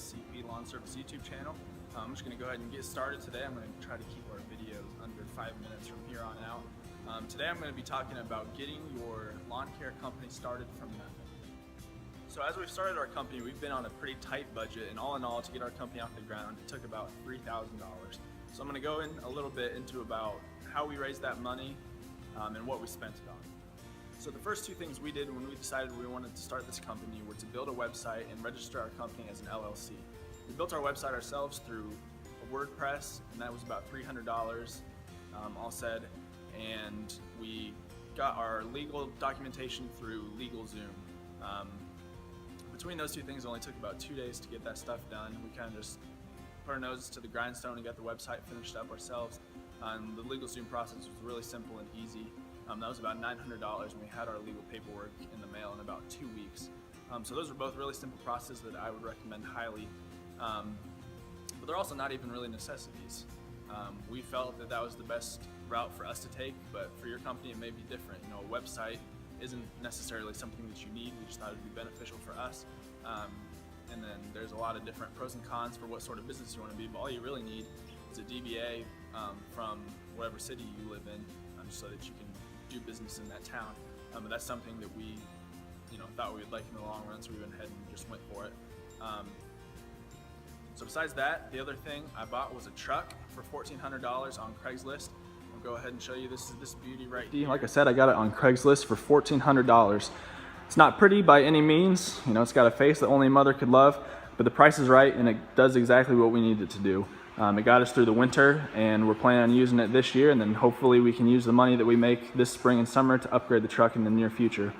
CP Lawn Service YouTube channel. I'm just going to go ahead and get started today. I'm going to try to keep our videos under 5 minutes from here on out. Today I'm going to be talking about getting your lawn care company started from nothing. So as we've started our company, we've been on a pretty tight budget, and all in all, to get our company off the ground, it took about $3,000. So I'm going to go in a little bit into about how we raised that money and what we spent it on. So the first two things we did when we decided we wanted to start this company were to build a website and register our company as an LLC. We built our website ourselves through a WordPress, and that was about $300 all said, and we got our legal documentation through LegalZoom. Between those two things, it only took about 2 days to get that stuff done. We kind of just put our noses to the grindstone and got the website finished up ourselves. The LegalZoom process was really simple and easy. That was about $900, and we had our legal paperwork in the mail in about 2 weeks. So those are both really simple processes that I would recommend highly, but they're also not even really necessities. We felt that that was the best route for us to take, but for your company it may be different. You know, a website isn't necessarily something that you need. We just thought it would be beneficial for us. And then there's a lot of different pros and cons for what sort of business you want to be, but all you really need is a DBA from whatever city you live in, so that you can do business in that town. But that's something that we thought we would like in the long run, so we went ahead and just went for it. So besides that, the other thing I bought was a truck for $1,400 on Craigslist. I'll go ahead and show you this beauty right here. Like I said, I got it on Craigslist for $1,400. It's not pretty by any means. You know, it's got a face that only a mother could love, but the price is right and it does exactly what we need it to do. It got us through the winter, and we're planning on using it this year, and then hopefully we can use the money that we make this spring and summer to upgrade the truck in the near future.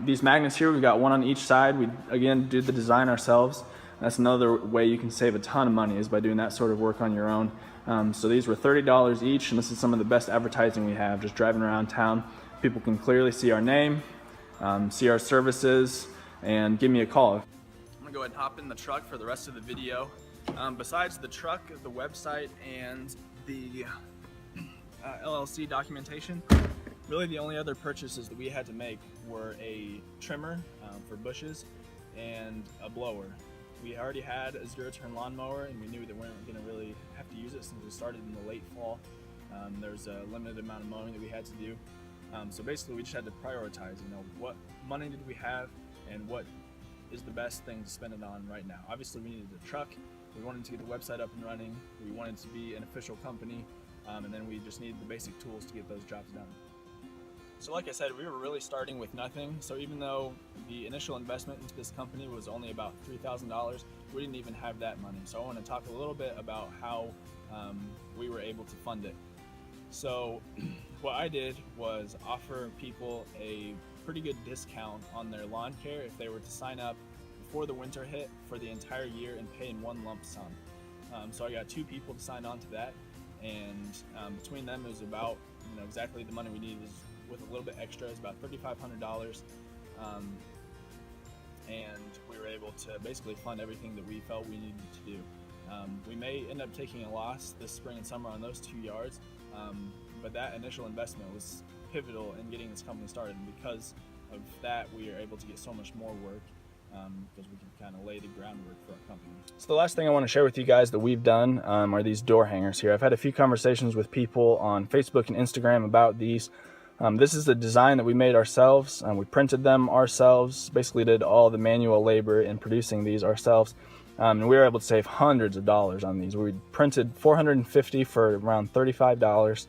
These magnets here, we've got one on each side. We again do the design ourselves. That's another way you can save a ton of money, is by doing that sort of work on your own. So these were $30 each, and this is some of the best advertising we have. Just driving around town, people can clearly see our name, see our services, and give me a call. I'm gonna go ahead and hop in the truck for the rest of the video. Besides the truck, the website, and the LLC documentation, really the only other purchases that we had to make were a trimmer for bushes and a blower. We already had a zero-turn lawnmower, and we knew that we weren't going to really have to use it since we started in the late fall. There's a limited amount of mowing that we had to do. So basically we just had to prioritize, what money did we have and what is the best thing to spend it on right now. Obviously we needed a truck. We wanted to get the website up and running. We wanted to be an official company, and then we just needed the basic tools to get those jobs done. So like I said, we were really starting with nothing. So even though the initial investment into this company was only about $3,000, we didn't even have that money. So I want to talk a little bit about how we were able to fund it. So what I did was offer people a pretty good discount on their lawn care if they were to sign up before the winter hit for the entire year and pay in one lump sum. So I got 2 people to sign on to that, and between them it was about exactly the money we needed, with a little bit extra. It's about $3,500, and we were able to basically fund everything that we felt we needed to do. We may end up taking a loss this spring and summer on those 2 yards, but that initial investment was pivotal in getting this company started, and because of that we are able to get so much more work, because we can kind of lay the groundwork for our company. So the last thing I want to share with you guys that we've done are these door hangers here. I've had a few conversations with people on Facebook and Instagram about these. This is a design that we made ourselves. We printed them ourselves, basically did all the manual labor in producing these ourselves, and we were able to save hundreds of dollars on these. We printed 450 for around $35,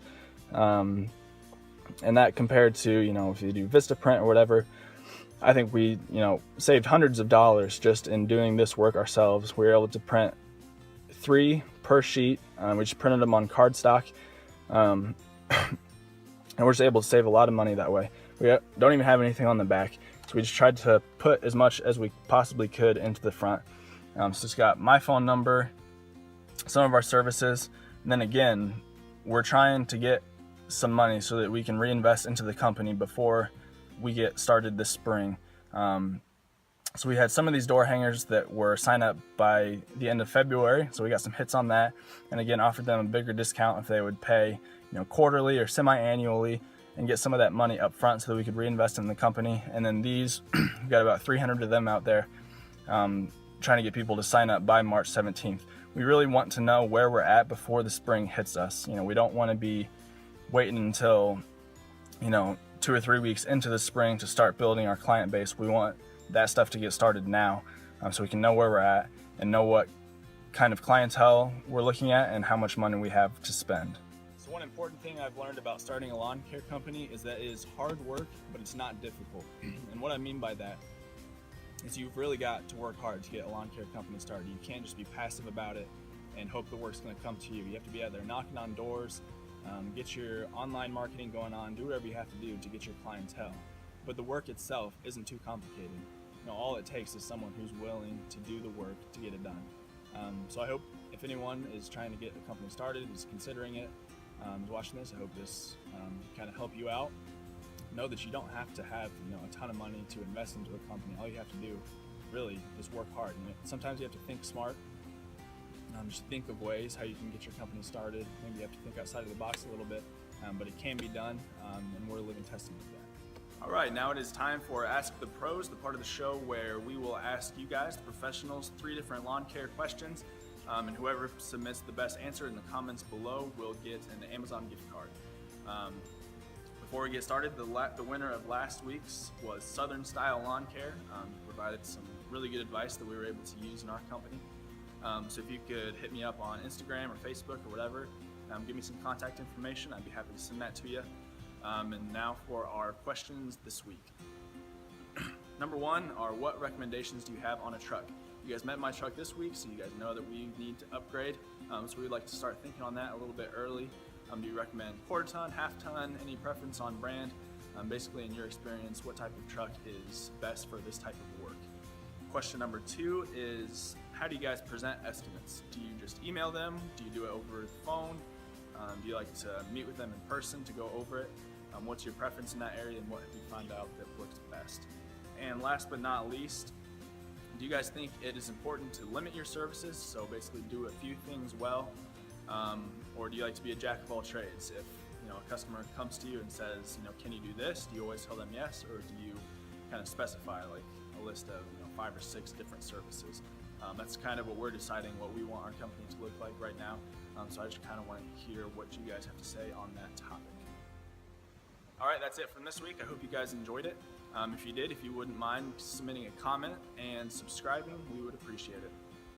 and that compared to if you do Vistaprint or whatever, I think we saved hundreds of dollars just in doing this work ourselves. We were able to print 3 per sheet. We just printed them on cardstock, and we're just able to save a lot of money that way. We don't even have anything on the back, so we just tried to put as much as we possibly could into the front. So it's got my phone number, some of our services, and then again, we're trying to get some money so that we can reinvest into the company before we get started this spring. So we had some of these door hangers that were signed up by the end of February, so we got some hits on that, and again offered them a bigger discount if they would pay quarterly or semi-annually and get some of that money up front so that we could reinvest in the company. And then these, we've got about 300 of them out there. trying to get people to sign up by March 17th. We really want to know where we're at before the spring hits us. You know, we don't want to be waiting until, you know, 2 or 3 weeks into the spring to start building our client base. We want that stuff to get started now, so we can know where we're at and know what kind of clientele we're looking at and how much money we have to spend. So one important thing I've learned about starting a lawn care company is that it is hard work, but it's not difficult. And what I mean by that is you've really got to work hard to get a lawn care company started. You can't just be passive about it and hope the work's going to come to you. You have to be out there knocking on doors, get your online marketing going on, do whatever you have to do to get your clientele. But the work itself isn't too complicated. You know, all it takes is someone who's willing to do the work to get it done. So I hope if anyone is trying to get a company started, is considering it, is watching this, I hope this kind of help you out. Know that you don't have to have, you know, a ton of money to invest into a company. All you have to do really is work hard. And sometimes you have to think smart. Just think of ways how you can get your company started. Maybe you have to think outside of the box a little bit, but it can be done, and we're a living testament to that. All right, now it is time for Ask the Pros, the part of the show where we will ask you guys, the professionals, 3 different lawn care questions, and whoever submits the best answer in the comments below will get an Amazon gift card. Before we get started, the winner of last week's was Southern Style Lawn Care. Provided some really good advice that we were able to use in our company. So if you could hit me up on Instagram or Facebook or whatever, give me some contact information, I'd be happy to send that to you. And now for our questions this week. Number 1 are, what recommendations do you have on a truck? You guys met my truck this week, so you guys know that we need to upgrade. So we'd like to start thinking on that a little bit early. Do you recommend quarter ton, half ton, any preference on brand? Basically, in your experience, what type of truck is best for this type of work? Question number 2 is, how do you guys present estimates? Do you just email them? Do you do it over the phone? Do you like to meet with them in person to go over it? What's your preference in that area, and what have you found out that works best? And last but not least, do you guys think it is important to limit your services? So basically do a few things well, or do you like to be a jack of all trades? If, you know, a customer comes to you and says, you know, can you do this? Do you always tell them yes, or do you kind of specify like a list of, you know, 5 or 6 different services? That's kind of what we're deciding what we want our company to look like right now. So I just kind of want to hear what you guys have to say on that topic. All right, that's it from this week. I hope you guys enjoyed it. If you did, if you wouldn't mind submitting a comment and subscribing, we would appreciate it.